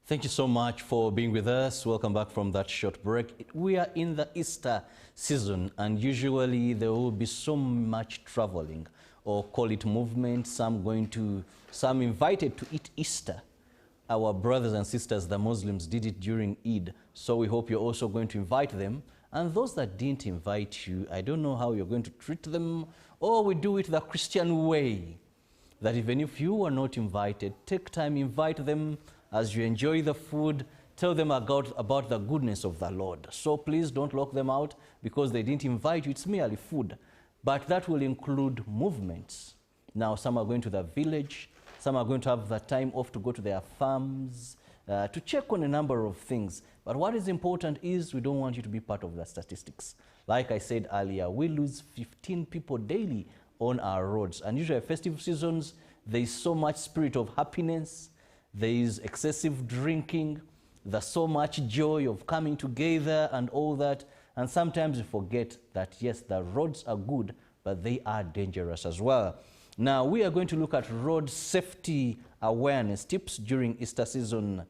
Thank you so much for being with us. Welcome back from that short break. We are in the Easter season, and usually there will be so much traveling, or call it movement. Some invited to eat Easter. Our brothers and sisters, the Muslims, did it during Eid. So we hope you're also going to invite them. And those that didn't invite you, I don't know how you're going to treat them, or we do it the Christian way, that even if you are not invited, take time, invite them as you enjoy the food, tell them about the goodness of the Lord. So please don't lock them out because they didn't invite you. It's merely food. But that will include movements. Now, some are going to the village, some are going to have the time off to go to their farms, to check on a number of things. But what is important is we don't want you to be part of the statistics. Like I said earlier, we lose 15 people daily on our roads. And usually festive seasons, there is so much spirit of happiness, there is excessive drinking, there's so much joy of coming together and all that. And sometimes we forget that, yes, the roads are good, but they are dangerous as well. Now, we are going to look at road safety awareness tips during Easter season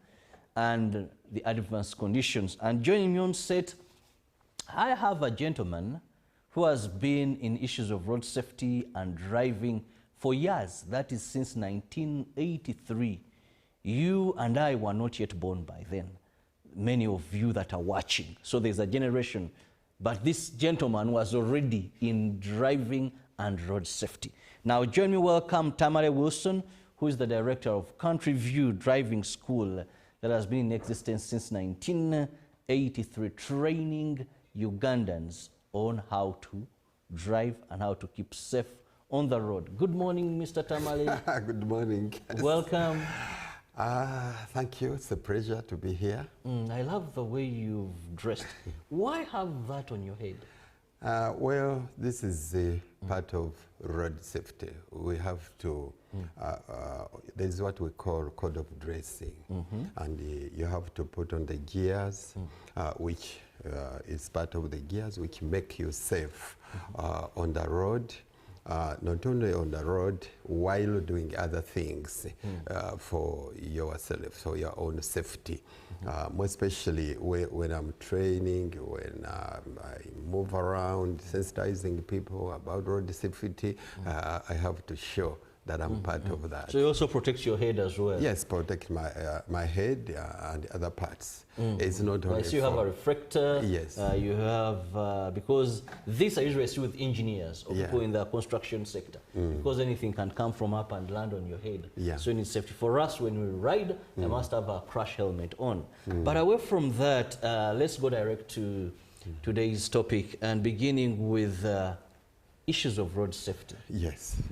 and the advanced conditions. And joining me on set, I have a gentleman who has been in issues of road safety and driving for years. That is since 1983. You and I were not yet born by then, many of you that are watching. So there's a generation. But this gentleman was already in driving and road safety. Now, join me, welcome Tamale Wilson, who is the director of Country View Driving School that has been in existence since 1983, training Ugandans on how to drive and how to keep safe on the road. Good morning, Mr. Tamale. Good morning. Welcome. Thank you. It's a pleasure to be here. I love the way you've dressed. Why have that on your head? Well, this is a part of road safety. We have to, there's what we call code of dressing. And you have to put on the gears, which is part of the gears which make you safe on the road. Not only on the road, while doing other things for yourself, so your own safety. More especially when I'm training, when I move around, sensitizing people about road safety, I have to show that I'm part of that. So you also protect your head as well? Yes, protect my head and other parts. It's not only so you have a reflector. Yes. You have, because these are usually with engineers or people in the construction sector. Because anything can come from up and land on your head. So you need safety. For us, when we ride, I must have a crash helmet on. But away from that, let's go direct to today's topic and beginning with issues of road safety. Yes.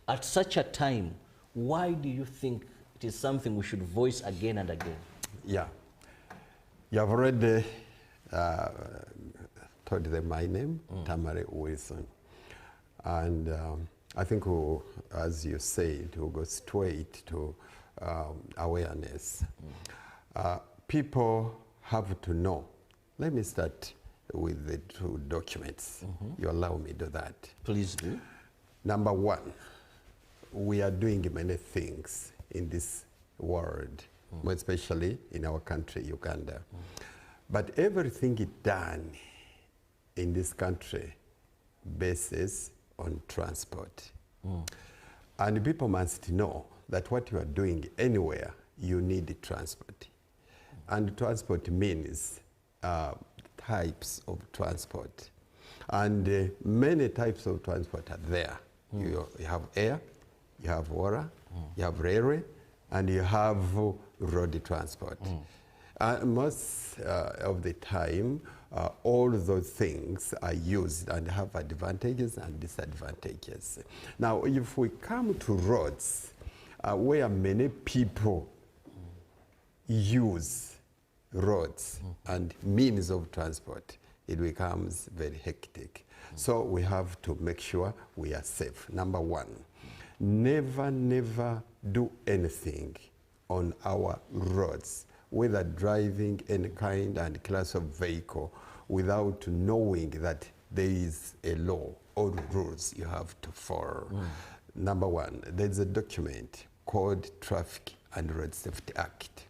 At such a time, why do you think it is something we should voice again and again? Yeah. You have already told them my name, Tamale Wilson. And I think, as you said, we'll go straight to awareness. People have to know. Let me start with the two documents. You allow me to do that? Please do. Number one, we are doing many things in this world, more especially in our country, Uganda. But everything is done in this country bases on transport. And people must know that what you are doing anywhere, you need transport. And transport means types of transport. And many types of transport are there. You have air, you have water, you have railway, and you have road transport. Most of the time, all those things are used and have advantages and disadvantages. Now, if we come to roads, where many people use roads and means of transport, it becomes very hectic. So we have to make sure we are safe. Number one, never do anything on our roads, whether driving any kind and class of vehicle, without knowing that there is a law or rules you have to follow. Number one, there's a document called Traffic and Road Safety Act.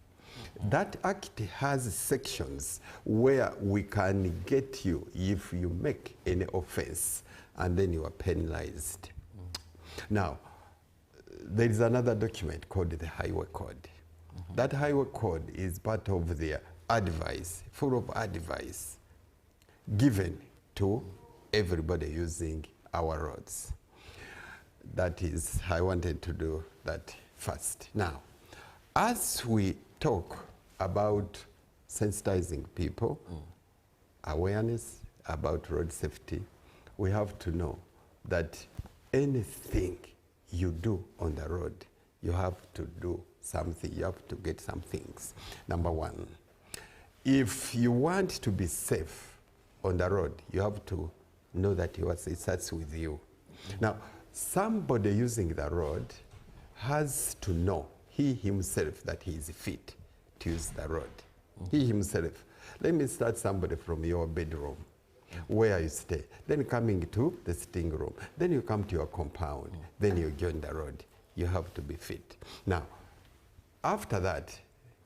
That act has sections where we can get you if you make any offense, and then you are penalized. Now, there is another document called the Highway Code. That Highway Code is part of their advice, full of advice given to everybody using our roads. That is, I wanted to do that first. Now, as we talk about sensitizing people, awareness about road safety, we have to know that anything you do on the road, you have to do something, you have to get some things. Number one, if you want to be safe on the road, you have to know that it starts with you. Now, somebody using the road has to know, he himself, that he is fit to use the road. He himself. Let me start somebody from your bedroom, where you stay, then coming to the sitting room, then you come to your compound, then you join the road. You have to be fit. Now, after that,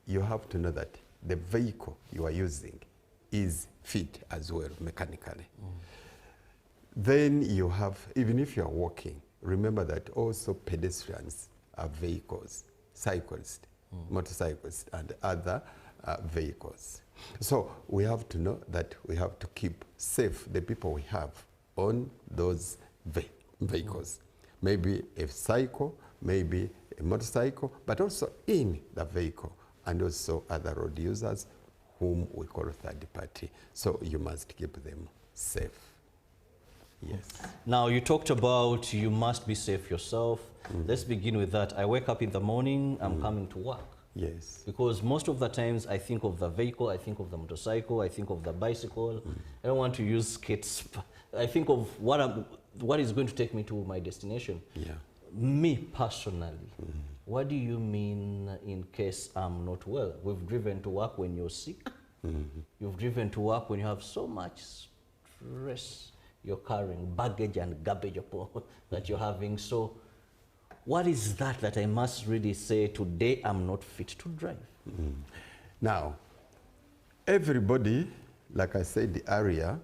you have to know that the vehicle you are using is fit as well, mechanically. Then you have, even if you are walking, remember that also pedestrians are vehicles, cyclists, motorcyclists, and other vehicles. So we have to know that we have to keep safe the people we have on those vehicles. Maybe a cycle, maybe a motorcycle, but also in the vehicle, and also other road users whom we call third party. So you must keep them safe. Yes. Now, you talked about you must be safe yourself. Let's begin with that. I wake up in the morning, I'm coming to work. Yes. Because most of the times I think of the vehicle, I think of the motorcycle, I think of the bicycle. I don't want to use skates. I think of what is going to take me to my destination. Yeah. Me personally, what do you mean in case I'm not well? We've driven to work when you're sick. You've driven to work when you have so much stress. You're carrying baggage and garbage that you're having. So what is that I must really say, today I'm not fit to drive? Now, everybody, like I said earlier,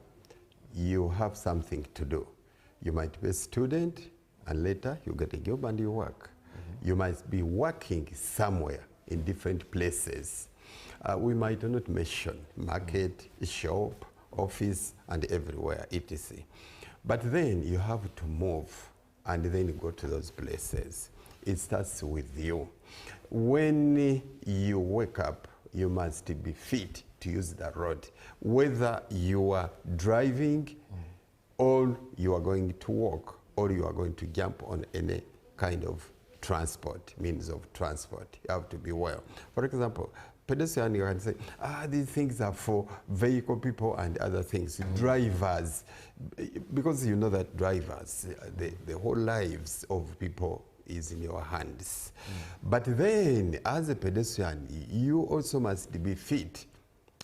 you have something to do. You might be a student, and later you get a job and you work. You might be working somewhere in different places. We might not mention market, shop, office, and everywhere, etc. But then you have to move and then go to those places. It starts with you. When you wake up, you must be fit to use the road. Whether you are driving or you are going to walk or you are going to jump on any kind of transport, means of transport, you have to be well. For example, pedestrian, you can say, these things are for vehicle people and other things. Drivers, because you know that drivers, the whole lives of people is in your hands. But then, as a pedestrian, you also must be fit.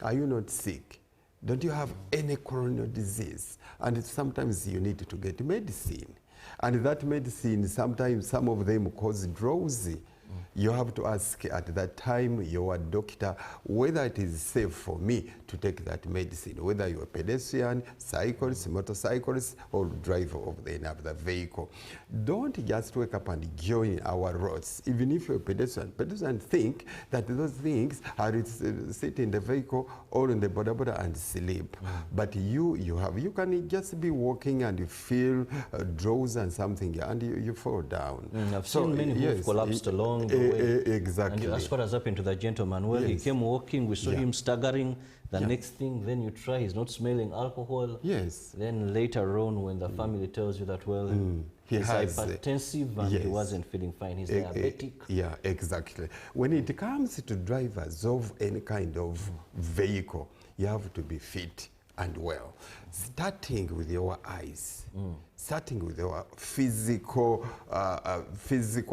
Are you not sick? Don't you have any coronary disease? And sometimes you need to get medicine. And that medicine, sometimes some of them cause drowsy. You have to ask at that time your doctor whether it is safe for me to take that medicine, whether you're a pedestrian, cyclist, motorcyclist, or driver of the vehicle. Don't just wake up and join our roads. Even if you're a pedestrian, pedestrians think that those things are sit in the vehicle or in the boda and sleep. But you can just be walking and you feel drowsy and something, and you fall down. I've seen many who have collapsed along the way. Exactly. And that's what has happened to the gentleman. Well, he came walking, we saw him staggering. The next thing, then you try, he's not smelling alcohol. Yes. Then later on, when the family tells you that, well, he's hypertensive and he wasn't feeling fine, he's diabetic. Yeah, exactly. When it comes to drivers of any kind of vehicle, you have to be fit and well. Starting with your eyes, starting with your physical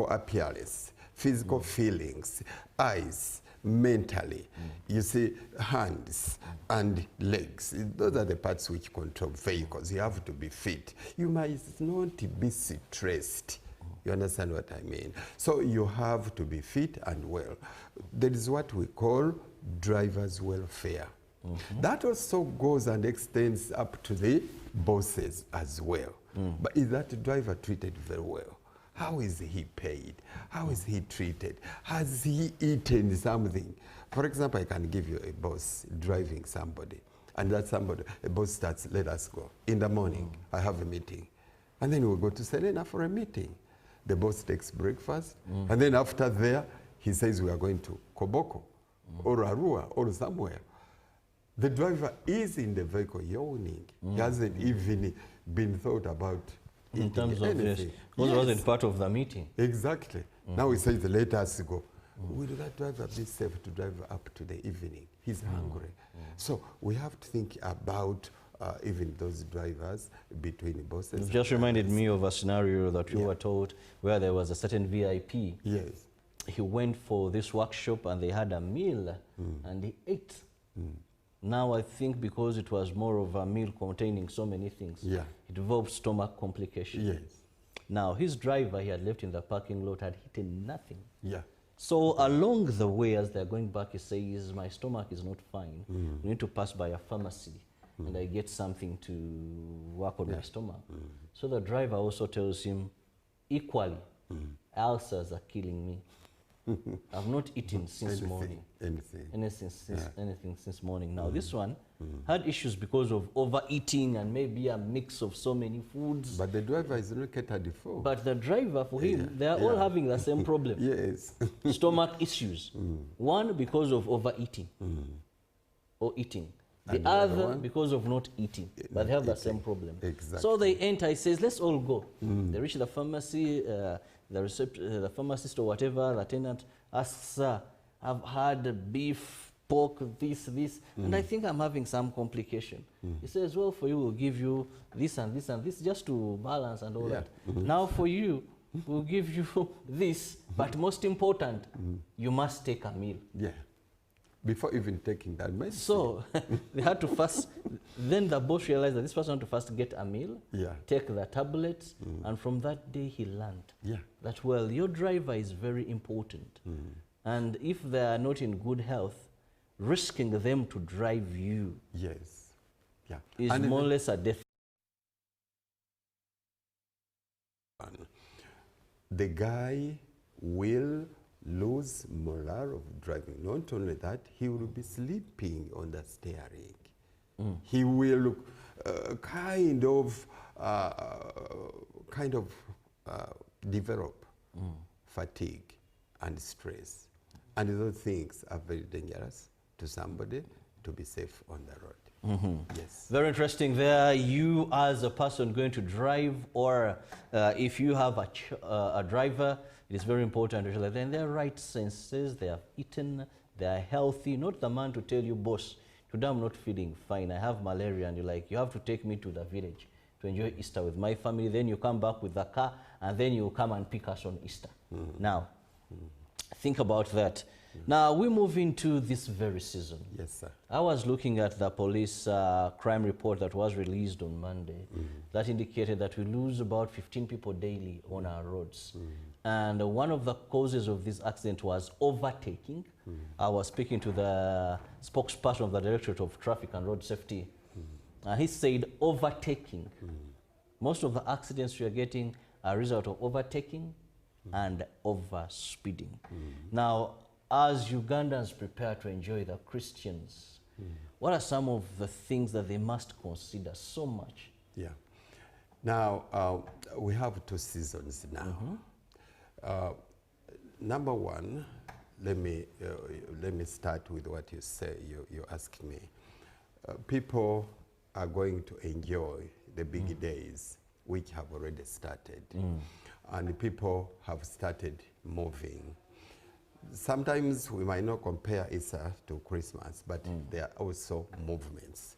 appearance, physical feelings, eyes, mentally. You see, hands and legs. Those are the parts which control vehicles. You have to be fit. You must not be stressed You understand what I mean? So you have to be fit and well. There is what we call driver's welfare. That also goes and extends up to the bosses as well. But is that driver treated very well? How is he paid? How is he treated? Has he eaten something? For example, I can give you a boss driving somebody, and that somebody, a boss starts, let us go. In the morning, I have a meeting. And then we'll go to Selena for a meeting. The boss takes breakfast, and then after there, he says we are going to Koboko, or Arua, or somewhere. The driver is in the vehicle yawning. He hasn't even been thought about in terms of anything. Because it wasn't part of the meeting. Exactly. Now he says, let us go. Will that driver be safe to drive up to the evening? He's hungry. So we have to think about even those drivers between bosses. It just reminded me of a scenario that you were told where there was a certain VIP. Yes. He went for this workshop and they had a meal and he ate. Now I think because it was more of a meal containing so many things, it involved stomach complications. Yes. Now his driver he had left in the parking lot had eaten nothing. Yeah. So along the way as they're going back, he says, my stomach is not fine. We need to pass by a pharmacy and I get something to work on my stomach. So the driver also tells him, equally, ulcers are killing me. I've not eaten since morning. Anything since morning. Now this one had issues because of overeating and maybe a mix of so many foods. But the driver is not catered for. But the driver, for him, they are all having the same problem. Yes. Stomach issues. One because of overeating or eating. The other because of not eating, but they have the same problem. Exactly. So they enter, he says, let's all go. They reach the pharmacy, the pharmacist or whatever, the tenant asks, sir, I've had beef, pork, this, and I think I'm having some complication. He says, well, for you, we'll give you this and this and this just to balance and all that. Now for you, we'll give you this, but most important, you must take a meal. Yeah. Before even taking that medicine. So they had to first, then the boss realized that this person had to first get a meal, take the tablets, and from that day he learned that, well, your driver is very important. And if they are not in good health, risking them to drive you is and more or less a death. The guy will lose morale of driving. Not only that, he will be sleeping on the steering. He will kind of develop fatigue and stress. And those things are very dangerous to somebody to be safe on the road. Yes. Very interesting there. You as a person going to drive, or if you have a driver, it is very important to realize they're in their right senses, they have eaten, they are healthy, not the man to tell you, boss, today I'm not feeling fine, I have malaria, and you're like, you have to take me to the village to enjoy Easter with my family, then you come back with the car, and then you come and pick us on Easter. Now, think about that. Now, we move into this very season. Yes, sir. I was looking at the police crime report that was released on Monday that indicated that we lose about 15 people daily on our roads. And one of the causes of this accident was overtaking. I was speaking to the spokesperson of the Directorate of Traffic and Road Safety. He said overtaking. Most of the accidents we are getting are a result of overtaking and over speeding. Now, as Ugandans prepare to enjoy the Christians, what are some of the things that they must consider so much? Yeah. Now, we have two seasons now. Number one, let me start with what you say. You asked me. People are going to enjoy the big days, which have already started, and people have started moving. Sometimes we might not compare Easter to Christmas, but there are also movements.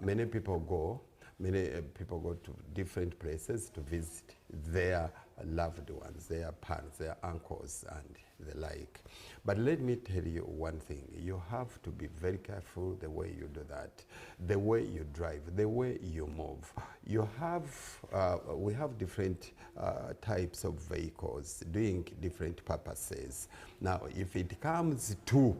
Many people go to different places to visit their loved ones, their parents, their uncles, and the like. But let me tell you one thing. You have to be very careful the way you do that, the way you drive, the way you move. You have, we have different types of vehicles doing different purposes. Now, if it comes to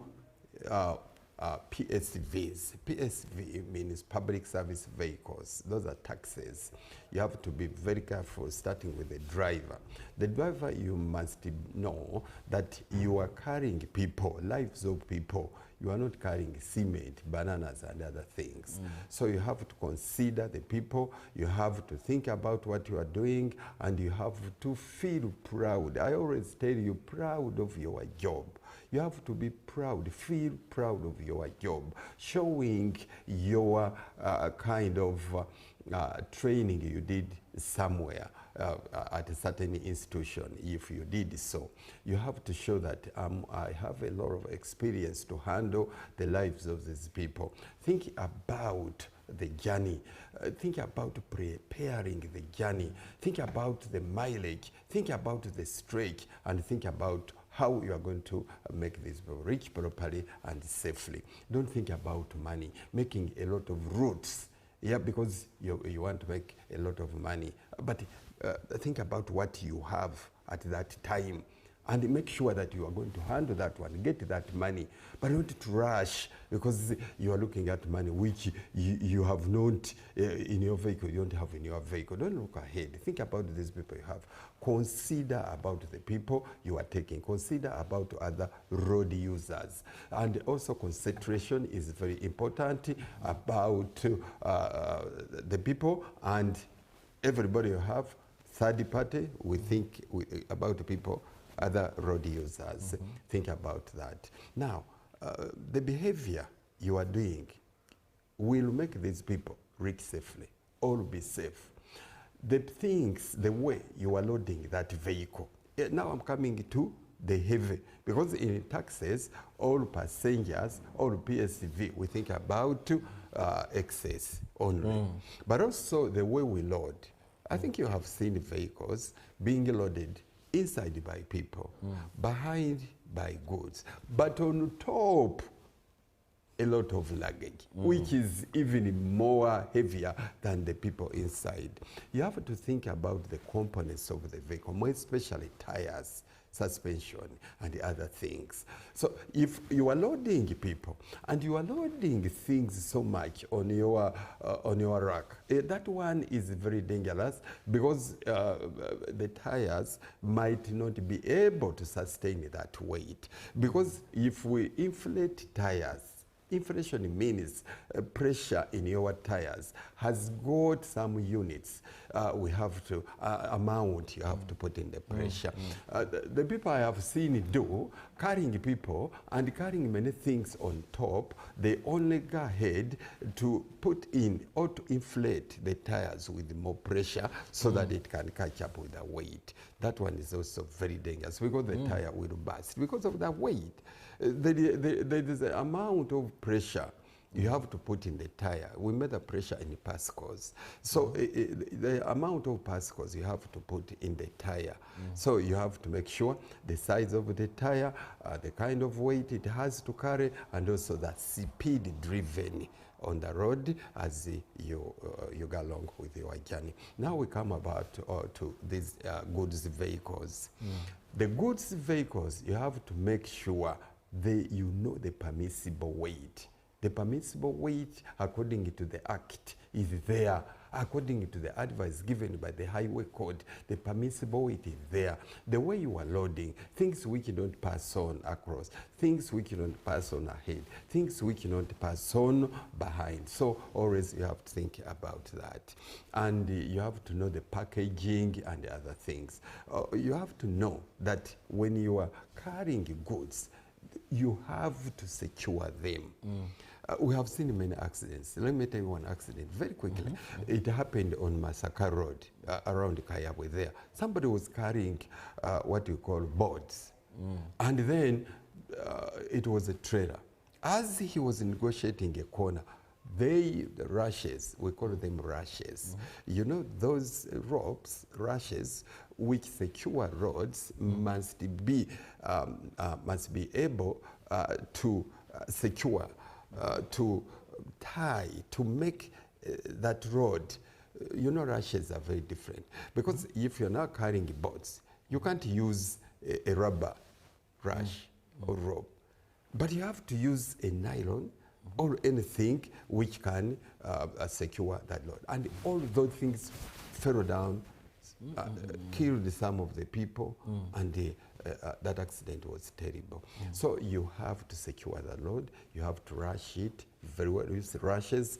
PSVs. PSV means public service vehicles. Those are taxis. You have to be very careful, starting with the driver. The driver, you must know that you are carrying people, lives of people. You are not carrying cement, bananas, and other things. So you have to consider the people, you have to think about what you are doing, and you have to feel proud. I always tell you, proud of your job. You have to be proud, feel proud of your job, showing your kind of training you did somewhere at a certain institution. If you did so, you have to show that I have a lot of experience to handle the lives of these people. Think about the journey. Think about preparing the journey. Think about the mileage. Think about the stretch, and think about how you are going to make this reach properly and safely. Don't think about money, making a lot of routes, yeah, because you want to make a lot of money. But think about what you have at that time, and make sure that you are going to handle that one, get that money, but not to rush, because you are looking at money which you have not in your vehicle, you don't have in your vehicle. Don't look ahead. Think about these people you have. Consider about the people you are taking. Consider about other road users. And also concentration is very important about the people and everybody you have. Third party, we think about the people, other road users. Think about that. Now, the behavior you are doing will make these people reach safely, all be safe. The things, the way you are loading that vehicle. Now I'm coming to the heavy, because in taxis, all passengers, all PSV, we think about excess only. But also the way we load. I think you have seen vehicles being loaded inside by people, behind by goods, but on top, a lot of luggage, which is even more heavier than the people inside. You have to think about the components of the vehicle, more especially tires, suspension, and other things. So if you are loading people and you are loading things so much on your rack, that one is very dangerous, because the tires might not be able to sustain that weight. Because if we inflate tires, inflation means pressure in your tires has got some units. We have to, amount you have to put in the pressure. The people I have seen do, carrying people and carrying many things on top, they only go ahead to put in or to inflate the tires with more pressure so that it can catch up with the weight. That one is also very dangerous, because the tire will burst because of that weight. There is an amount of pressure you have to put in the tire. We measure pressure in Pascals. So the amount of Pascals you have to put in the tire. So you have to make sure the size of the tire, the kind of weight it has to carry, and also the speed driven on the road as you go along with your journey. Now we come about to these goods vehicles. The goods vehicles, you have to make sure you know the permissible weight. The permissible weight, according to the Act, is there. According to the advice given by the Highway Code, the permissible weight is there. The way you are loading, things which you don't pass on across, things which you don't pass on ahead, things which you don't pass on behind. So always you have to think about that. And you have to know the packaging and other things. You have to know that when you are carrying goods, you have to secure them. We have seen many accidents. Let me tell you one accident very quickly. It happened on Masaka Road, around Kayabwe there. Somebody was carrying what you call boards. And then it was a trailer. As he was negotiating a corner, the rushes, we call them rushes. You know, those ropes, rushes, which secure roads must be able to secure, to tie, to make that road. You know, rushes are very different because if you're now carrying boats, you can't use a rubber rush or rope, but you have to use a nylon or anything which can secure that load. And all those things fell down, killed some of the people, and that accident was terrible. So you have to secure the load, you have to rush it very well. Use rushes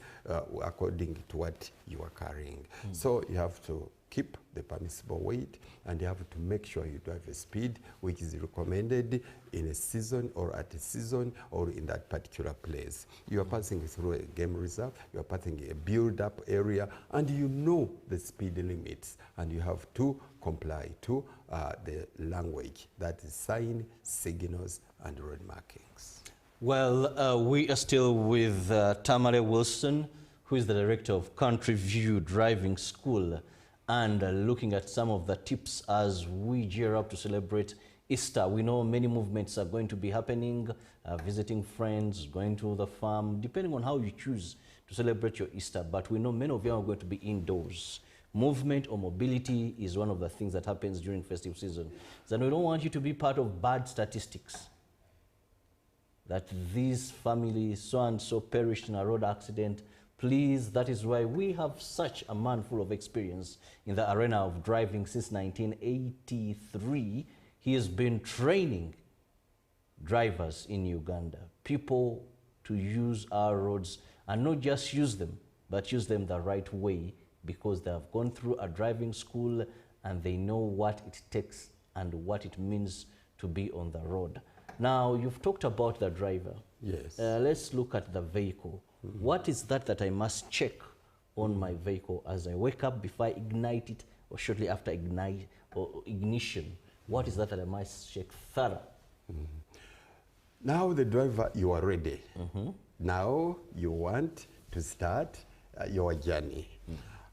according to what you are carrying. So you have to keep the permissible weight, and you have to make sure you drive a speed which is recommended in a season or at a season or in that particular place. You are passing through a game reserve, you are passing a build-up area, and you know the speed limits, and you have to comply to the language, that is sign, signals, and road markings. Well, we are still with Tamale Wilson, who is the director of Country View Driving School, and looking at some of the tips as we gear up to celebrate Easter. We know many movements are going to be happening, visiting friends, going to the farm, depending on how you choose to celebrate your Easter. But we know many of you are going to be indoors. Movement or mobility is one of the things that happens during festive season. So we don't want you to be part of bad statistics, that these families so-and-so perished in a road accident. Please, that is why we have such a man full of experience in the arena of driving since 1983. He has been training drivers in Uganda, people to use our roads, and not just use them, but use them the right way, because they have gone through a driving school and they know what it takes and what it means to be on the road. Now, you've talked about the driver. Yes. Let's look at the vehicle. What is that I must check on my vehicle as I wake up before I ignite it, or shortly after ignition? What is that I must check thorough? Now the driver, you are ready. Now you want to start your journey.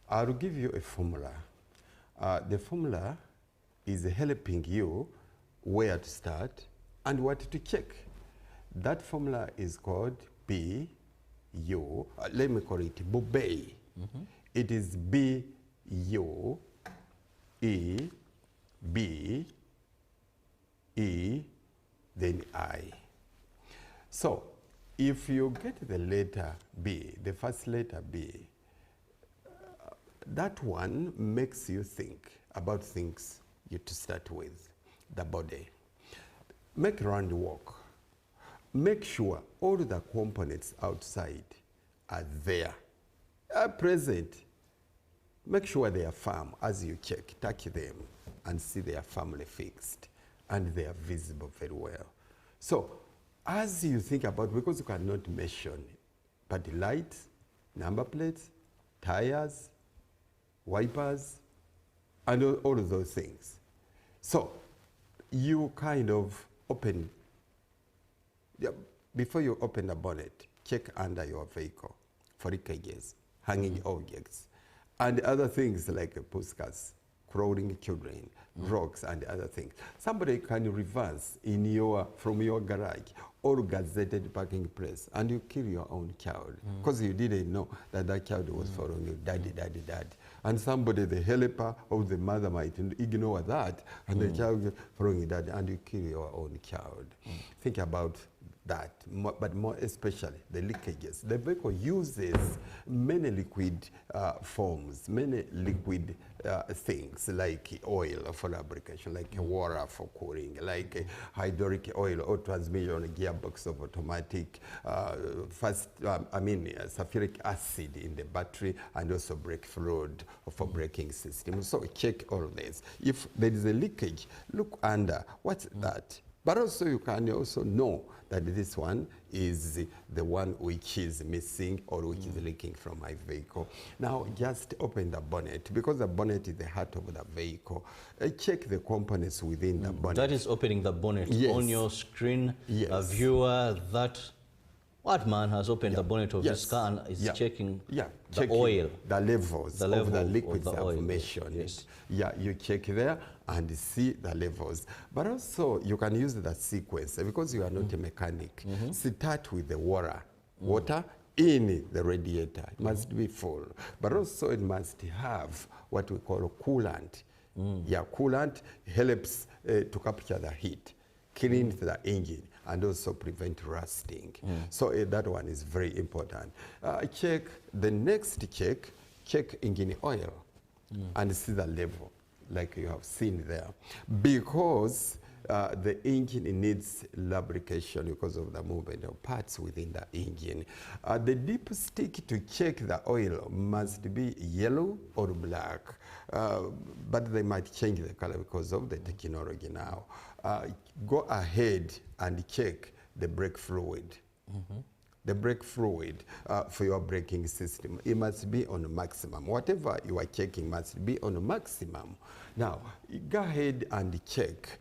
I'll give you a formula. The formula is helping you where to start and what to check. That formula is called let me call it BUBEI. It is B-U-E-B-E, then I. So if you get the letter B, the first letter B, that one makes you think about things you to start with, the body. Make a round walk. Make sure all the components outside are there, are present. Make sure they are firm as you check, touch them, and see they are firmly fixed, and they are visible very well. So as you think about, because you cannot mention, but the lights, number plates, tires, wipers, and all of those things. So you kind of open. Before you open the bonnet, check under your vehicle for leakages, hanging objects, and other things like pushcars, crawling children, rocks, and other things. Somebody can reverse from your garage or gazetted parking place, and you kill your own child because you didn't know that that child was following you, daddy, daddy, daddy. And somebody, the helper or the mother, might ignore that, and the child following daddy, and you kill your own child. Think about that, but more especially the leakages. The vehicle uses many liquid forms, many liquid things like oil for lubrication, like water for cooling, like hydraulic oil or transmission, gearbox of automatic, sulfuric acid in the battery, and also brake fluid for braking system. So check all of this. If there is a leakage, look under. What's that? But also you can also know that this one is the one which is missing or which is leaking from my vehicle. Now just open the bonnet, because the bonnet is the heart of the vehicle. Check the components within the bonnet. That is opening the bonnet. Yes. On your screen, Yes. a viewer, that What man has opened the bonnet of his car and is checking the oil? The levels of the liquids of the I've oil. mentioned. Yes. Yeah, you check there and see the levels. But also you can use the sequence because you are not a mechanic. Start with the water in the radiator. It must be full. But also it must have what we call coolant. Yeah, coolant helps to capture the heat, clean the engine, and also prevent rusting. So that one is very important. Check engine oil and see the level like you have seen there. Because the engine needs lubrication because of the movement of parts within the engine. The dipstick to check the oil must be yellow or black, but they might change the color because of the technology now. Go ahead and check the brake fluid. The brake fluid for your braking system, it must be on maximum. Whatever you are checking must be on maximum. Now, go ahead and check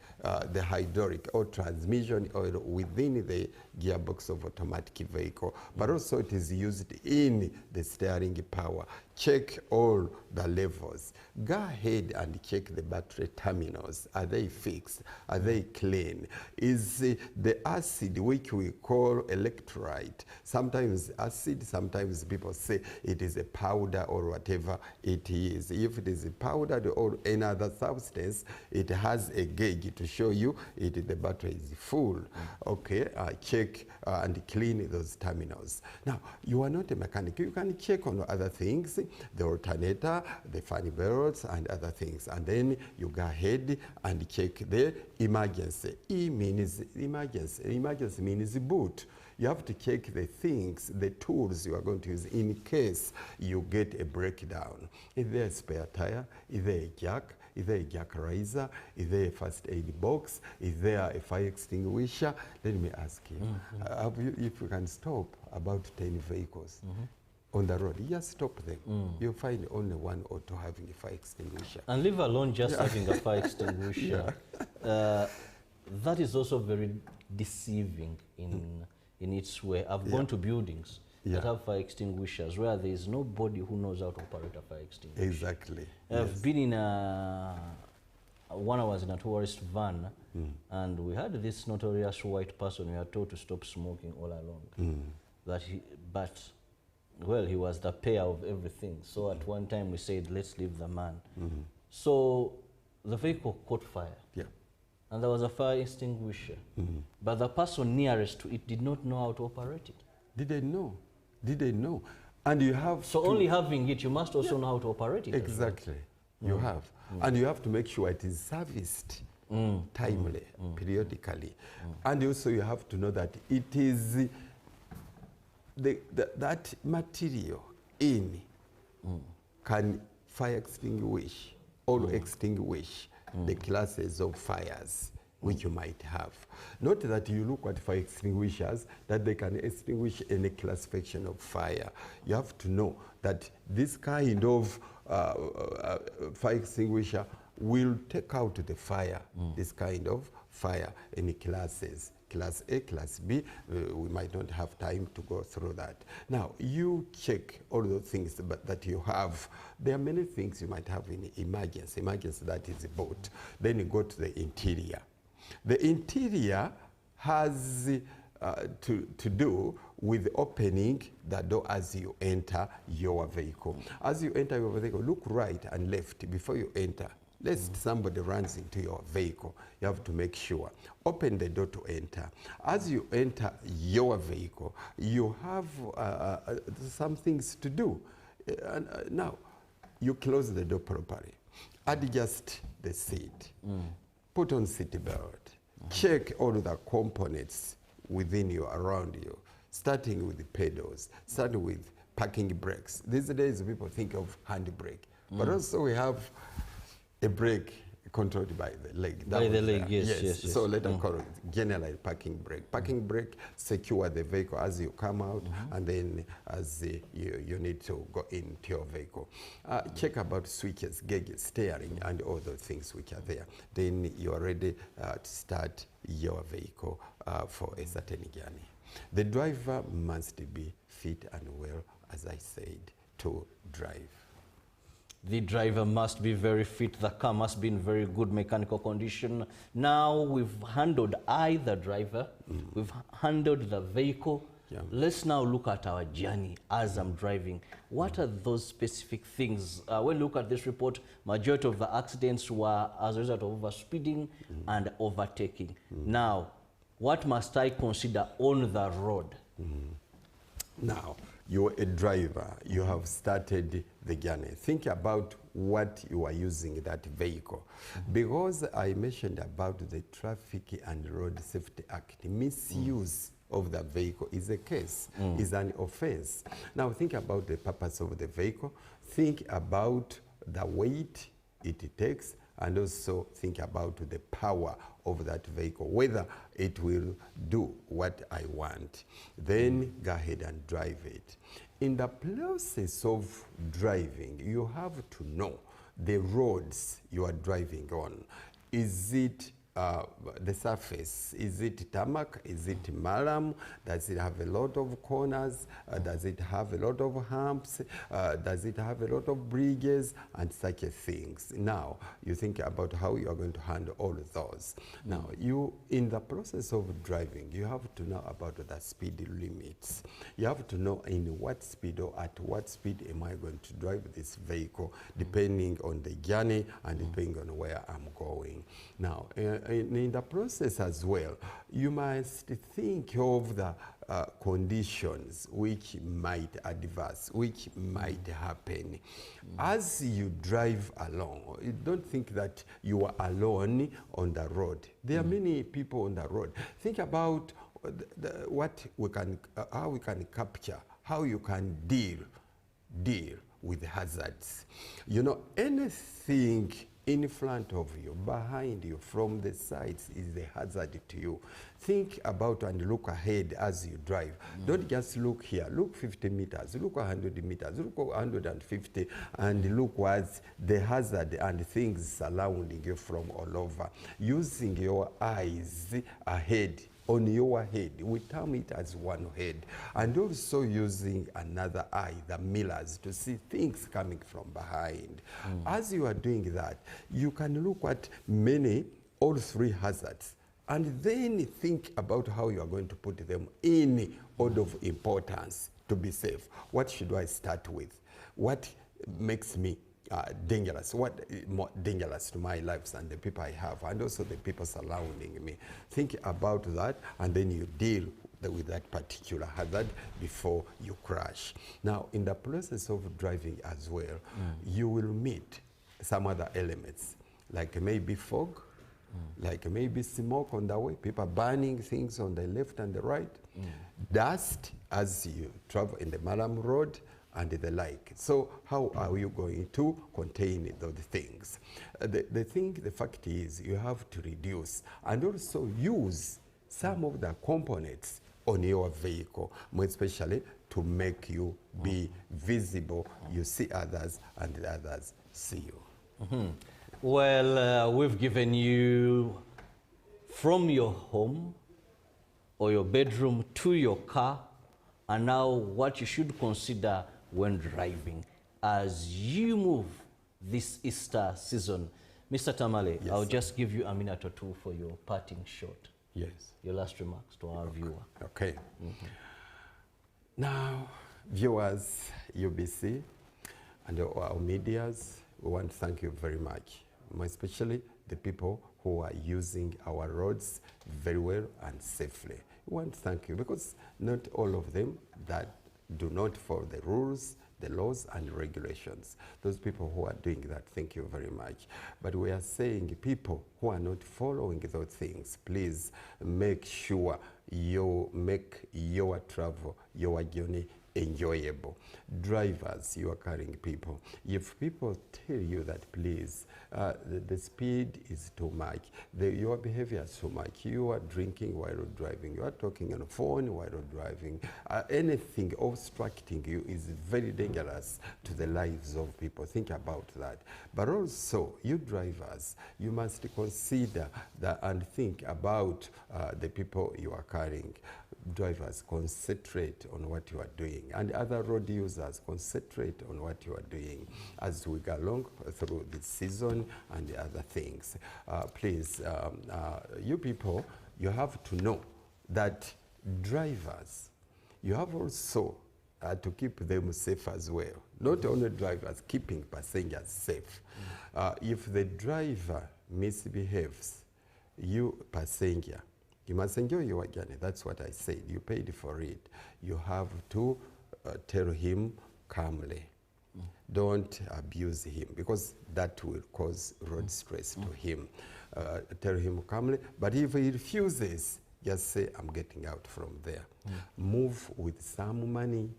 the hydraulic or transmission oil within the gearbox of automatic vehicle, but also it is used in the steering power. Check all the levels. Go ahead and check the battery terminals. Are they fixed? Are they clean? Is the acid, which we call electrolyte, sometimes acid, sometimes people say it is a powder or whatever it is. If it is a powder or any other substance, it has a gauge to show you the battery is full. Okay, check and clean those terminals. Now, you are not a mechanic. You can check on other things, the alternator, the fan belts, and other things. And then you go ahead and check the emergency. E means emergency. Emergency means boot. You have to check the things, the tools you are going to use in case you get a breakdown. Is there a spare tire? Is there a jack? Is there a jack riser? Is there a first aid box? Is there a fire extinguisher? Let me ask you, if you can stop about 10 vehicles on the road, you just stop them. You'll find only one or two having a fire extinguisher. And leave alone just having a fire extinguisher. That is also very deceiving in its way. I've gone to buildings that have fire extinguishers where there is nobody who knows how to operate a fire extinguisher. Exactly. I've been in when I was in a tourist van, and we had this notorious white person we were told to stop smoking all along. Well, he was the payer of everything. So at one time we said, let's leave the man. So the vehicle caught fire. And there was a fire extinguisher. But the person nearest to it did not know how to operate it. Did they know? Did they know? And you have so only having it, you must also know how to operate it. Exactly. You have. And you have to make sure it is serviced timely, periodically. And also you have to know that it is that material in can fire extinguish or extinguish the classes of fires which you might have. Not that you look at fire extinguishers, that they can extinguish any classification of fire. You have to know that this kind of fire extinguisher will take out the fire, this kind of fire, in classes. Class A, Class B, we might not have time to go through that. Now, you check all the things that you have. There are many things you might have in emergency. Emergency, that is a boat. Then you go to the interior. The interior has to do with opening the door as you enter your vehicle. As you enter your vehicle, look right and left before you enter. Lest somebody runs into your vehicle, you have to make sure. Open the door to enter. As you enter your vehicle, you have some things to do. Now, you close the door properly. Adjust the seat. Put on seat belt. Check all the components within you, around you, starting with the pedals, starting with parking brakes. These days, people think of hand brake, but also we have a brake controlled by the leg. By the leg, yes. So let us call it general parking brake. Parking brake secure the vehicle as you come out, and then as you need to go into your vehicle. Check about switches, gauges, steering, and all those things which are there. Then you are ready to start your vehicle for a certain journey. The driver must be fit and well, as I said, to drive. The driver must be very fit, the car must be in very good mechanical condition. Now we've handled the driver, we've handled the vehicle. Yeah. Let's now look at our journey as I'm driving. What are those specific things? When you look at this report, majority of the accidents were as a result of overspeeding and overtaking. Now, what must I consider on the road? Now, you're a driver, you have started the journey. Think about what you are using that vehicle. Because I mentioned about the Traffic and Road Safety Act, misuse of the vehicle is a case, is an offense. Now think about the purpose of the vehicle, think about the weight it takes, and also think about the power of that vehicle, whether it will do what I want. Then go ahead and drive it. In the process of driving, you have to know the roads you are driving on. Is it the surface? Is it tarmac? Is it malam? Does it have a lot of corners? Does it have a lot of humps? Does it have a lot of bridges and such things? Now, you think about how you are going to handle all of those. Now, you, in the process of driving, you have to know about the speed limits. You have to know in what speed or at what speed am I going to drive this vehicle, depending on the journey and depending on where I'm going. Now, in the process as well, you must think of the conditions which might adverse, which might happen. As you drive along, you don't think that you are alone on the road. There are many people on the road. Think about what we can, how we can capture, how you can deal with hazards. You know, anything in front of you, behind you, from the sides is the hazard to you. Think about and look ahead as you drive. Don't just look here. Look 50 meters, look 100 meters, look 150, and look what's the hazard and things surrounding you from all over. Using your eyes ahead, on your head, we term it as one head, and also using another eye, the mirrors, to see things coming from behind. As you are doing that, you can look at all three hazards, and then think about how you are going to put them in order of importance to be safe. What should I start with? What makes me dangerous? What is more dangerous to my lives and the people I have, and also the people surrounding me? Think about that, and then you deal with that particular hazard before you crash. Now, in the process of driving as well, you will meet some other elements, like maybe fog, like maybe smoke on the way, people burning things on the left and the right, dust as you travel in the Malam Road, and the like. So how are you going to contain those things? The fact is, you have to reduce and also use some of the components on your vehicle, more especially to make you be visible. You see others and the others see you. Well, we've given you from your home or your bedroom to your car, and now what you should consider when driving as you move this Easter season. Mr. Tamale, yes, I'll just give you a minute or two for your parting shot. Yes. Your last remarks to our viewer. Okay. Now, viewers, UBC, and our medias, we want to thank you very much, more especially the people who are using our roads very well and safely. We want to thank you because not all of them that do not follow the rules, the laws and regulations. Those people who are doing that, thank you very much. But we are saying people who are not following those things, please make sure you make your travel, your journey enjoyable. Drivers, you are carrying people. If people tell you that, please, the speed is too much, your behavior is too much, you are drinking while driving, you are talking on the phone while driving, anything obstructing you is very dangerous to the lives of people. Think about that. But also, you drivers, you must consider that and think about the people you are carrying. Drivers, concentrate on what you are doing, and other road users, concentrate on what you are doing as we go along through this season and the other things. Please, you people, you have to know that drivers, you have also to keep them safe as well. Not only drivers, keeping passengers safe. If the driver misbehaves, you passenger, you must enjoy your journey. That's what I said. You paid for it. You have to tell him calmly. Don't abuse him, because that will cause road stress to him. Tell him calmly. But if he refuses, just say, I'm getting out from there. Move with some money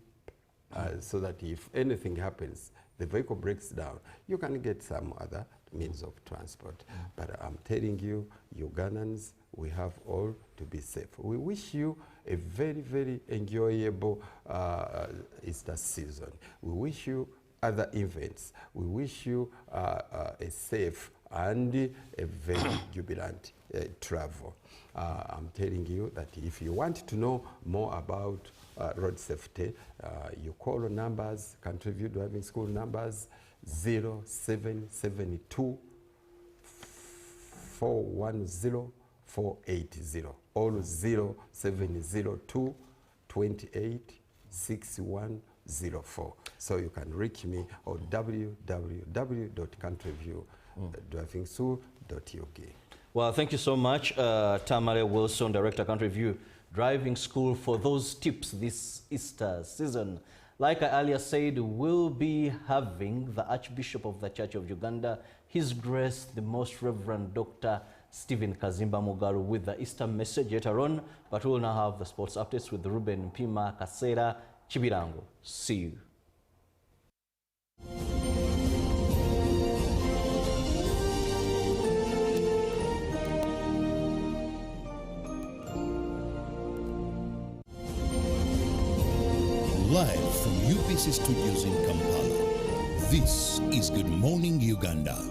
so that if anything happens, the vehicle breaks down, you can get some other means of transport. But I'm telling you, Ugandans, we have all to be safe. We wish you a very, very enjoyable Easter season. We wish you other events. We wish you a safe and a very jubilant travel. I'm telling you that if you want to know more about road safety, you call numbers, Country View Driving School numbers 0772 410 480 or 0702 28 6104. So you can reach me on www.countryview.drivingschool.uk. Well, thank you so much, Tamale Wilson, Director, Country View Driving School, for those tips this Easter season. Like I earlier said, we'll be having the Archbishop of the Church of Uganda, His Grace, the Most Reverend Dr. Stephen Kazimba Mugalu, with the Easter message later on. But we'll now have the sports updates with Ruben Pima Kasera Chibirango. See you. Live from UPC Studios in Kampala, this is Good Morning Uganda.